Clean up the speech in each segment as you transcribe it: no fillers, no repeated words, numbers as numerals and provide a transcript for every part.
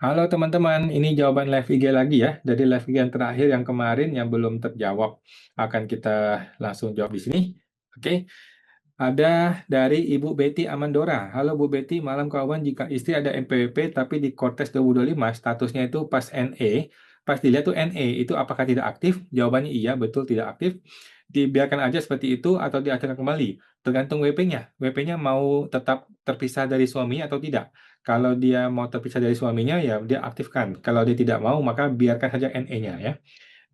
Halo teman-teman, ini jawaban live IG lagi ya. Dari live IG yang terakhir yang kemarin yang belum terjawab akan kita langsung jawab di sini. Oke. Ada dari Ibu Betty Amandora. Halo Bu Betty, malam kawan. Jika istri ada NPWP tapi di Kortes 2025 statusnya itu pas NE, pas dilihat tuh NE itu apakah tidak aktif? Jawabannya iya, betul tidak aktif. Dibiarkan aja seperti itu atau diacungkan kembali. Tergantung WP-nya. WP-nya mau tetap terpisah dari suami atau tidak. Kalau dia mau terpisah dari suaminya, ya dia aktifkan. Kalau dia tidak mau, maka biarkan saja NE-nya ya.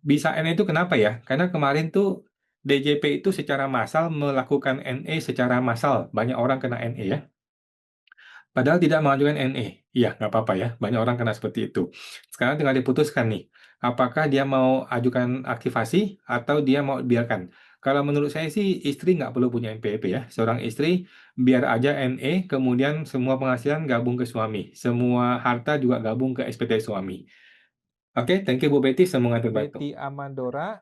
Bisa NE itu kenapa ya? Karena kemarin tuh DJP itu secara massal melakukan NE secara massal. Banyak orang kena NE ya. Padahal tidak mengajukan NE. Iya, nggak apa-apa ya. Banyak orang kena seperti itu. Sekarang tinggal diputuskan nih. Apakah dia mau ajukan aktivasi atau dia mau biarkan? Kalau menurut saya sih istri nggak perlu punya NPWP ya. Seorang istri biar aja NE, kemudian semua penghasilan gabung ke suami. Semua harta juga gabung ke SPT suami. Oke, thank you Bu Betty, semoga terbantu. Betty Amandora,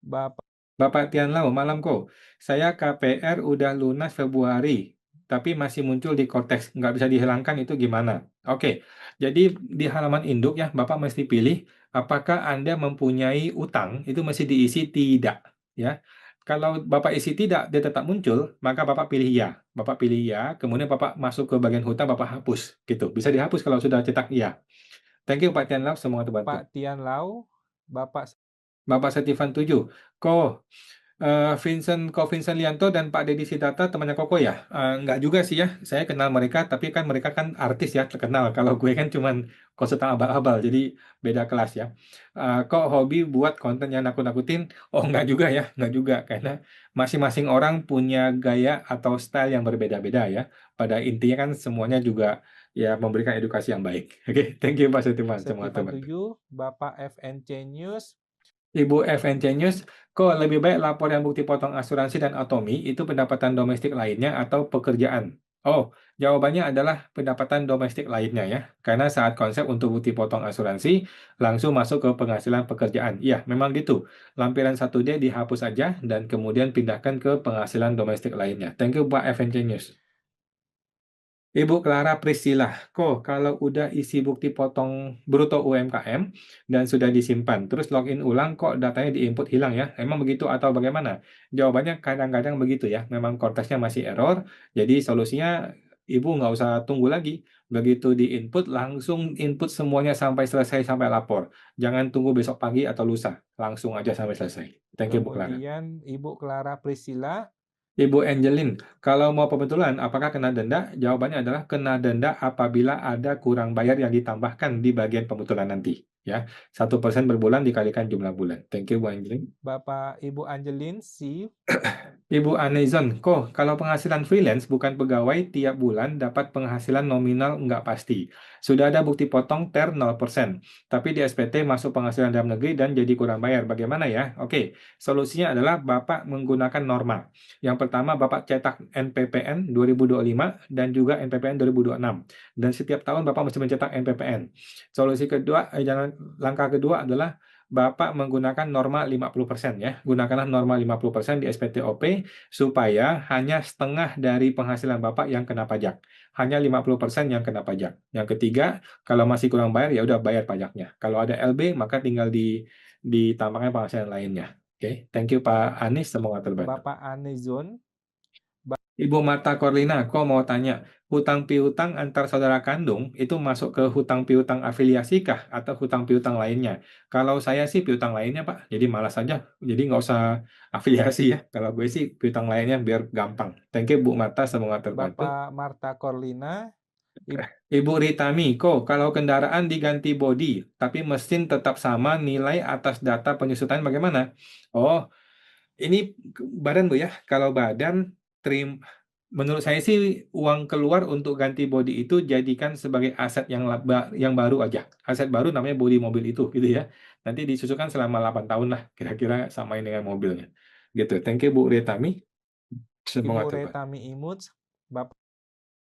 Bapak Bapak Tian Lau, malam kok. Saya KPR udah lunas Februari, tapi masih muncul di Cortex. Nggak bisa dihilangkan itu gimana? Oke, jadi di halaman induk ya, Bapak mesti pilih apakah Anda mempunyai utang, itu mesti diisi tidak. Ya, kalau Bapak isi tidak, dia tetap muncul, maka Bapak pilih ya. Bapak pilih ya, kemudian Bapak masuk ke bagian hutang, Bapak hapus. Gitu, bisa dihapus kalau sudah cetak ya. Thank you Pak Tian Lau, semoga terbantu. Tian Lau, Bapak Bapak Setivan 7. Kok Vincent Lianto dan Pak Deddy Siddharta temannya Koko ya? Nggak juga sih ya. Saya kenal mereka, tapi kan mereka kan artis ya, terkenal. Kalau gue kan cuman konsultan abal-abal, jadi beda kelas ya. Kok hobi buat konten yang nakut-nakutin? Oh, nggak juga ya, nggak juga. Karena masing-masing orang punya gaya atau style yang berbeda-beda ya. Pada intinya kan semuanya juga ya memberikan edukasi yang baik. Oke, thank you Pak Setivan. Semoga Setivan terbantu. 7, Bapak FNC News, Ibu FNC News, kok lebih baik laporan bukti potong asuransi dan otomi itu pendapatan domestik lainnya atau pekerjaan? Oh, jawabannya adalah pendapatan domestik lainnya ya. Karena saat konsep untuk bukti potong asuransi langsung masuk ke penghasilan pekerjaan. Iya, memang gitu. Lampiran 1D dihapus aja dan kemudian pindahkan ke penghasilan domestik lainnya. Thank you Pak FNC News. Ibu Clara Priscilla, kok kalau udah isi bukti potong bruto UMKM dan sudah disimpan, terus login ulang kok datanya diinput hilang ya? Emang begitu atau bagaimana? Jawabannya kadang-kadang begitu ya, memang konteksnya masih error, jadi solusinya Ibu nggak usah tunggu lagi. Begitu diinput, langsung input semuanya sampai selesai sampai lapor. Jangan tunggu besok pagi atau lusa, langsung aja sampai selesai. Thank you Bu Clara. kemudian Ibu Clara Priscilla, Ibu Angelin, kalau mau pembetulan, apakah kena denda? Jawabannya adalah kena denda apabila ada kurang bayar yang ditambahkan di bagian pembetulan nanti. Ya, 1% berbulan dikalikan jumlah bulan. Thank you, Bu Angelin. Bapak Ibu Angelin C, Ibu Anezon, kok kalau penghasilan freelance bukan pegawai tiap bulan dapat penghasilan nominal nggak pasti. Sudah ada bukti potong TER 0%, tapi di SPT masuk penghasilan dalam negeri dan jadi kurang bayar. Bagaimana ya? Oke, solusinya adalah Bapak menggunakan norma. Yang pertama, Bapak cetak NPPN 2025 dan juga NPPN 2026. Dan setiap tahun Bapak mesti mencetak NPPN. Solusi kedua, langkah kedua adalah Bapak menggunakan norma 50% ya. Gunakanlah norma 50% di SPTOP supaya hanya setengah dari penghasilan Bapak yang kena pajak. Hanya 50% yang kena pajak. Yang ketiga, kalau masih kurang bayar ya udah bayar pajaknya. Kalau ada LB maka tinggal ditambahkan penghasilan lainnya. Oke, thank you Pak Anies, semoga terbantu. Bapak Anezon, Ibu Marta Corlina, kok mau tanya, hutang piutang antar saudara kandung itu masuk ke hutang piutang afiliasi kah atau hutang piutang lainnya? Kalau saya sih piutang lainnya Pak, jadi malas saja, jadi nggak usah afiliasi ya. Kalau gue sih piutang lainnya biar gampang. Thank you Bu Marta, semoga terbantu. Bapak Marta Corlina, Ibu Ritami, kok kalau kendaraan diganti bodi, tapi mesin tetap sama nilai atas data penyusutan bagaimana? Oh, ini badan Bu ya. Kalau badan menurut saya sih uang keluar untuk ganti bodi itu jadikan sebagai aset yang baru aja. Aset baru namanya bodi mobil itu gitu ya. Nanti disusukan selama 8 tahun lah kira-kira samain dengan mobilnya. Gitu. Thank you Bu Ritami. Semoga Ibu terbantu. Retami Imuts, Bapak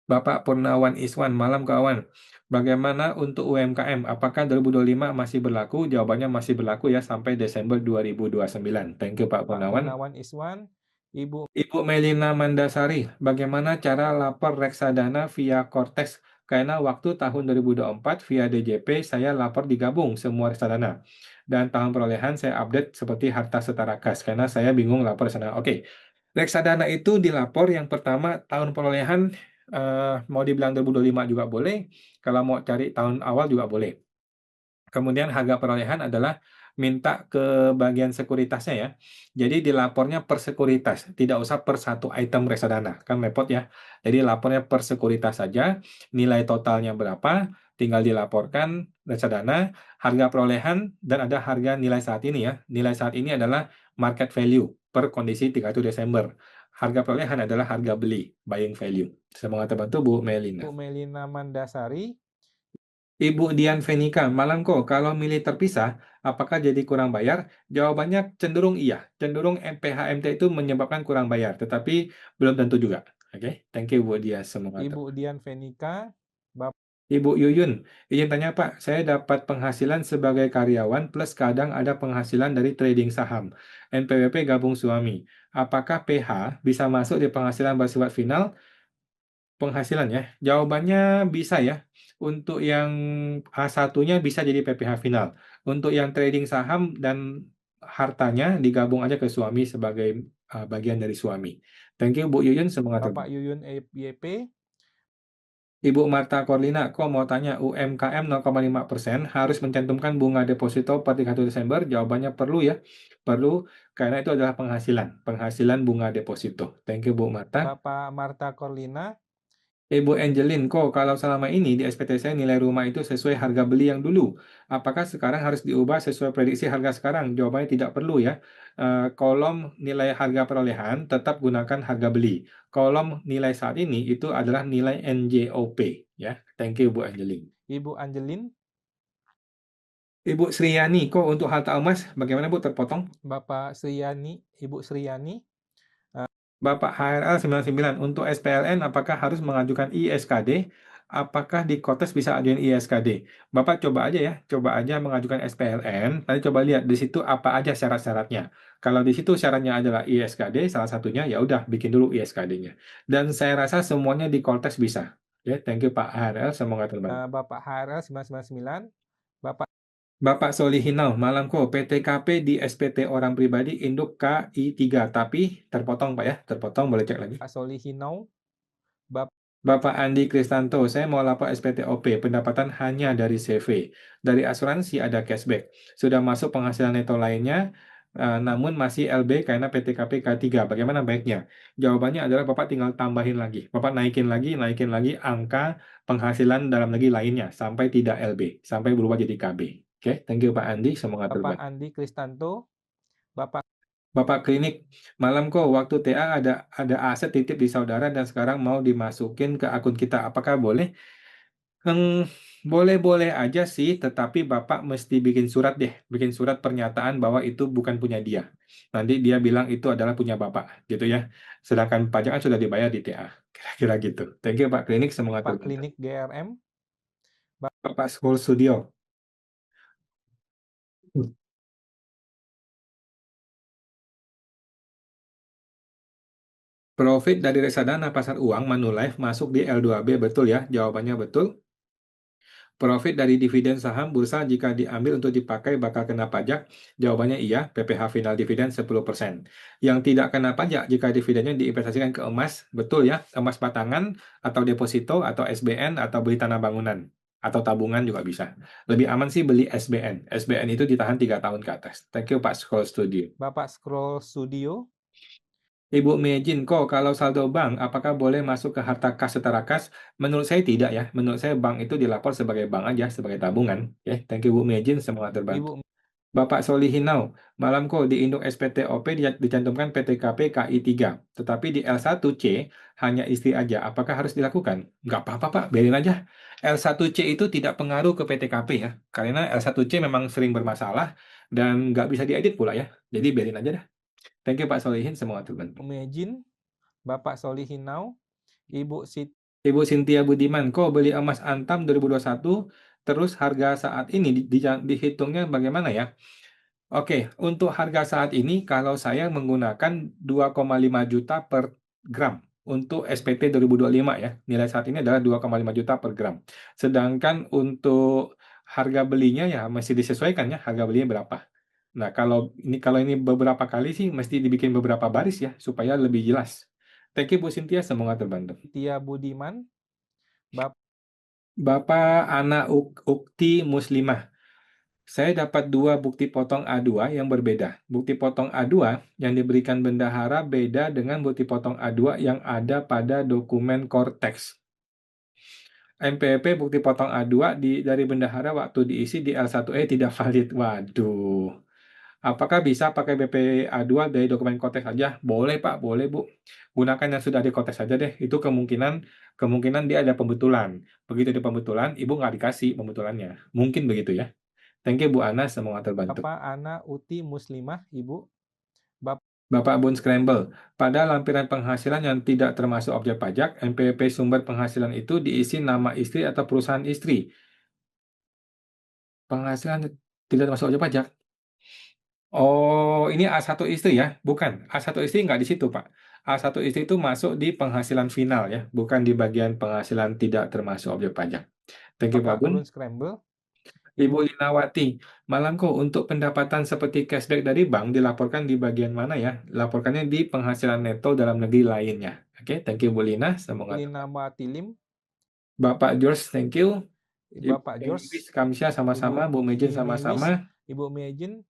Bapak Purnawan Iswan, malam kawan. Bagaimana untuk UMKM? Apakah 2025 masih berlaku? Jawabannya masih berlaku ya sampai Desember 2029. Thank you Pak Purnawan. Purnawan Iswan, Ibu Ibu Melina Mandasari, bagaimana cara lapor reksadana via Cortex karena waktu tahun 2024 via DJP saya lapor digabung semua reksadana. Dan tahun perolehan saya update seperti harta setara kas, karena saya bingung lapor sana. Oke, reksadana itu dilapor yang pertama tahun perolehan, mau dibilang 2025 juga boleh, kalau mau cari tahun awal juga boleh. Kemudian harga perolehan adalah minta ke bagian sekuritasnya ya. Jadi dilapornya per sekuritas, tidak usah per satu item reksadana, kan repot ya. Jadi lapornya per sekuritas saja, nilai totalnya berapa, tinggal dilaporkan reksadana, harga perolehan, dan ada harga nilai saat ini ya. Nilai saat ini adalah market value per kondisi 31 Desember. Harga perolehan adalah harga beli, buying value. Semoga terbantu Bu Melina. Bu Melina Mandasari, Ibu Dian Venika, malam kok, kalau milih terpisah, apakah jadi kurang bayar? Jawabannya cenderung iya. Cenderung PHMT itu menyebabkan kurang bayar, tetapi belum tentu juga. Oke, thank you Bu Dian. Semoga Ibu Dian Venika, Ibu Yuyun, izin tanya Pak, saya dapat penghasilan sebagai karyawan plus kadang ada penghasilan dari trading saham. NPWP gabung suami. Apakah PH bisa masuk di penghasilan bersifat final? Penghasilan ya? Jawabannya bisa ya. Untuk yang A1-nya bisa jadi PPh final. Untuk yang trading saham dan hartanya digabung aja ke suami sebagai bagian dari suami. Thank you Bu Yuyun, semoga Bapak terbantu. Yuyun YP, Ibu Marta Corlina, kok mau tanya UMKM 0,5% harus mencantumkan bunga deposito per 31 Desember? Jawabannya perlu ya. Perlu, karena itu adalah penghasilan bunga deposito. Thank you Bu Marta. Bapak Marta Corlina, Ibu Angelin, kok kalau selama ini di SPT saya nilai rumah itu sesuai harga beli yang dulu, apakah sekarang harus diubah sesuai prediksi harga sekarang? Jawabannya tidak perlu ya. Kolom nilai harga perolehan tetap gunakan harga beli. Kolom nilai saat ini itu adalah nilai NJOP ya. Thank you Bu Angelin. Ibu Angelin, Ibu Sriyani, kok untuk harta emas bagaimana Bu terpotong? Bapak Sriyani, Ibu Sriyani, Bapak HRL 99, untuk SPLN apakah harus mengajukan ISKD? Apakah di Kotes bisa ajuin ISKD? Bapak coba aja ya, coba aja mengajukan SPLN, nanti coba lihat di situ apa aja syarat-syaratnya. Kalau di situ syaratnya adalah ISKD, salah satunya ya udah bikin dulu ISKD-nya. Dan saya rasa semuanya di Kotes bisa. Ya, thank you Pak HRL, semoga terbantu. Bapak HRL 999, Bapak Bapak Solihinau, Malangko, PTKP di SPT orang pribadi induk KI3, tapi terpotong Pak ya, terpotong, boleh cek lagi. Solihinau, Bapak Andi Kristanto, saya mau lapor SPTOP, pendapatan hanya dari CV. Dari asuransi ada cashback. Sudah masuk penghasilan neto lainnya, namun masih LB karena PTKP K3. Bagaimana baiknya? Jawabannya adalah Bapak tinggal tambahin lagi. Bapak naikin lagi angka penghasilan dalam negeri lainnya, sampai tidak LB, sampai berubah jadi KB. Oke, thank you Pak Andi, semoga Bapak terbantu. Andi Kristanto, Bapak Bapak klinik, malam kok waktu TA ada aset titip di saudara dan sekarang mau dimasukin ke akun kita. Apakah boleh? Boleh-boleh aja sih, tetapi Bapak mesti bikin surat deh, bikin surat pernyataan bahwa itu bukan punya dia. Nanti dia bilang itu adalah punya Bapak, gitu ya. Sedangkan pajak kan sudah dibayar di TA. Kira-kira gitu. Thank you Pak Klinik, semoga Pak terbantu. Klinik GRM, Bapak School Studio. Profit dari reksadana pasar uang Manulife masuk di L2B, betul ya? Jawabannya betul. Profit dari dividen saham bursa jika diambil untuk dipakai bakal kena pajak? Jawabannya iya, PPh final dividen 10%. Yang tidak kena pajak jika dividennya diinvestasikan ke emas, betul ya, emas batangan, atau deposito, atau SBN, atau beli tanah bangunan, atau tabungan juga bisa. Lebih aman sih beli SBN. SBN itu ditahan 3 tahun ke atas. Thank you Pak Scroll Studio. Bapak Scroll Studio, Ibu Mejin, kok kalau saldo bank, apakah boleh masuk ke harta kas setara kas? Menurut saya tidak ya. Menurut saya bank itu dilapor sebagai bank aja, sebagai tabungan. Ya, thank you Bu Mejin, semoga terbantu. Ibu Bapak Solihinau, malam kok di induk SPTOP dicantumkan PTKP KI3, tetapi di L1C hanya istri aja. Apakah harus dilakukan? Nggak apa-apa Pak, biarin aja. L1C itu tidak pengaruh ke PTKP ya, karena L1C memang sering bermasalah dan nggak bisa diedit pula ya. Jadi biarin aja dah. Thank you Pak Solihin, semoga terbantu. Mejin, Bapak Solihinau, Ibu Siti Ibu Cynthia Budiman, kok beli emas Antam 2021, terus harga saat ini dihitungnya bagaimana ya? Oke, untuk harga saat ini kalau saya menggunakan 2,5 juta per gram untuk SPT 2025 ya. Nilai saat ini adalah 2,5 juta per gram. Sedangkan untuk harga belinya ya masih disesuaikan ya, harga belinya berapa. Nah, kalau ini beberapa kali sih mesti dibikin beberapa baris ya supaya lebih jelas. Thank you Bu Cynthia, semoga terbantu. Tia Budiman, Bapak Ana Ukti Muslimah. Saya dapat 2 bukti potong A2 yang berbeda. Bukti potong A2 yang diberikan bendahara beda dengan bukti potong A2 yang ada pada dokumen Cortex. MPP bukti potong A2 dari bendahara waktu diisi di L1E tidak valid. Waduh. Apakah bisa pakai BPA2 dari dokumen Cortex saja? Boleh Pak, boleh Bu. Gunakan yang sudah di Cortex saja deh. Itu kemungkinan dia ada pembetulan. Begitu ada pembetulan, Ibu nggak dikasih pembetulannya. Mungkin begitu ya. Thank you Bu Ana, semoga terbantu. Bapak Ana Uti Muslimah, Ibu. Bapak Bun Scramble, pada lampiran penghasilan yang tidak termasuk objek pajak, NPWP sumber penghasilan itu diisi nama istri atau perusahaan istri. Penghasilan tidak termasuk objek pajak. Oh, ini A1 istri ya? Bukan. A1 istri nggak di situ, Pak. A1 istri itu masuk di penghasilan final ya, bukan di bagian penghasilan tidak termasuk objek pajak. Thank you, Pak Bapak Bun. Ulun Scramble, Ibu Linawati, Malangko, untuk pendapatan seperti cashback dari bank dilaporkan di bagian mana ya? Laporkannya di penghasilan neto dalam negeri lainnya. Oke, thank you Bu Lina. Semoga Lina Matilim, Bapak George, thank you. Ibu Bapak George, Kamsya sama-sama, Bu Mejin sama-sama. Ibu Mejin,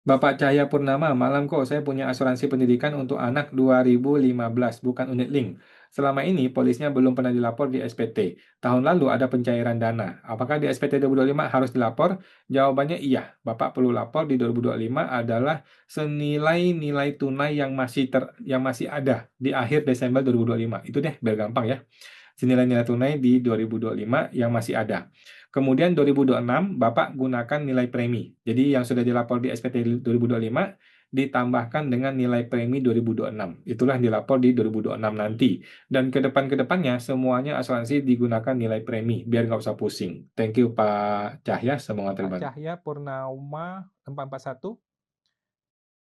Bapak Cahya Purnama, malam kok saya punya asuransi pendidikan untuk anak 2015, bukan unit link. Selama ini polisnya belum pernah dilapor di SPT. Tahun lalu ada pencairan dana. Apakah di SPT 2025 harus dilapor? Jawabannya iya. Bapak perlu lapor di 2025 adalah senilai nilai tunai yang masih ada di akhir Desember 2025. Itu deh biar gampang ya. Senilai nilai tunai di 2025 yang masih ada. Kemudian 2026 Bapak gunakan nilai premi. Jadi yang sudah dilapor di SPT 2025 ditambahkan dengan nilai premi 2026. Itulah yang dilapor di 2026 nanti. Dan ke depannya semuanya asuransi digunakan nilai premi biar nggak usah pusing. Thank you Pak Cahya, semoga Pak terbantu. Cahya Purnama 441.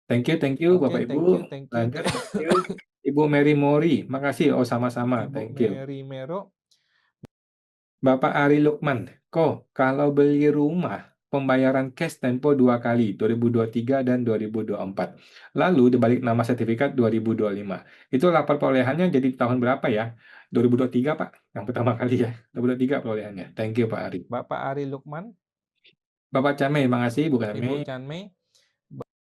Thank you Oke, Bapak Ibu. thank you. Lanjut, thank you. Ibu Mary Mori, makasih. Oh sama-sama, Ibu thank you. Mary Mero, Bapak Ari Lukman, kok kalau beli rumah pembayaran cash tempo 2 kali, 2023 dan 2024. Lalu dibalik nama sertifikat 2025. Itu lapor perolehannya jadi tahun berapa ya? 2023 Pak, yang pertama kali ya. 2023 perolehannya. Thank you Pak Ari. Bapak Ari Lukman, Bapak Chanmei, makasih Bu Chanmei. Ibu Chanmei,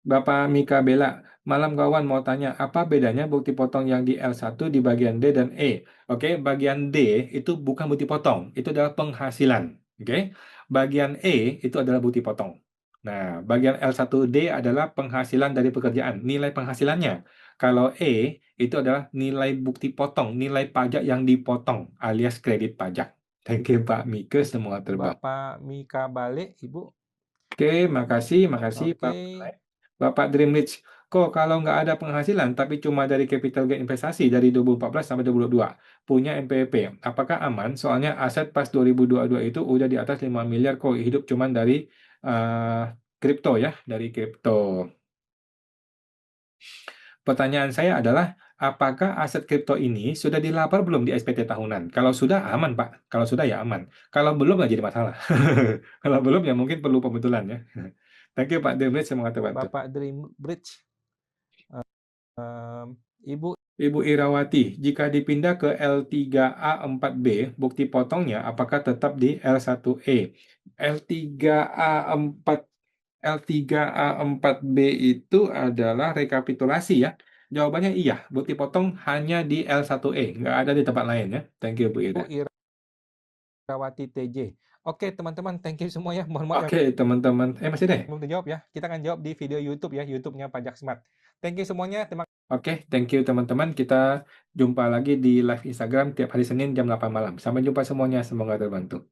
Bapak Mika Bella, malam kawan mau tanya, apa bedanya bukti potong yang di L1 di bagian D dan E? Oke, bagian D itu bukan bukti potong, itu adalah penghasilan. Oke, bagian E itu adalah bukti potong. Nah, bagian L1D adalah penghasilan dari pekerjaan, nilai penghasilannya. Kalau E itu adalah nilai bukti potong, nilai pajak yang dipotong alias kredit pajak. Thank you Pak Mika, semua terbang. Bapak Mika Bale, Ibu. Oke, makasih Pak. Oke. Bapak Dreamrich, kok kalau nggak ada penghasilan tapi cuma dari capital gain investasi dari 2014 sampai 2022 punya MPP, apakah aman? Soalnya aset pas 2022 itu udah di atas 5 miliar kok hidup cuma dari kripto ya, dari kripto. Pertanyaan saya adalah, apakah aset kripto ini sudah dilapor belum di SPT tahunan? Kalau sudah aman Pak, kalau sudah ya aman. Kalau belum nggak jadi masalah. Kalau belum ya mungkin perlu pembetulan ya. Thank you Pak Dreamrich, semoga terbantu. Bapak Dream Bridge, Ibu Irawati, jika dipindah ke L3A4B, bukti potongnya apakah tetap di L1E? L3A4B itu adalah rekapitulasi ya. Jawabannya iya, bukti potong hanya di L1E, nggak ada di tempat lain ya. Thank you Bu Ira. Irawati TJ. Oke teman-teman, thank you semua ya. Mohon maaf Oke teman-teman, masih deh. belum terjawab ya. Kita akan jawab di video YouTube ya, YouTube-nya Pajak Smart. Thank you semuanya. Oke, thank you teman-teman. Kita jumpa lagi di live Instagram tiap hari Senin jam 8 malam. Sampai jumpa semuanya, semoga terbantu.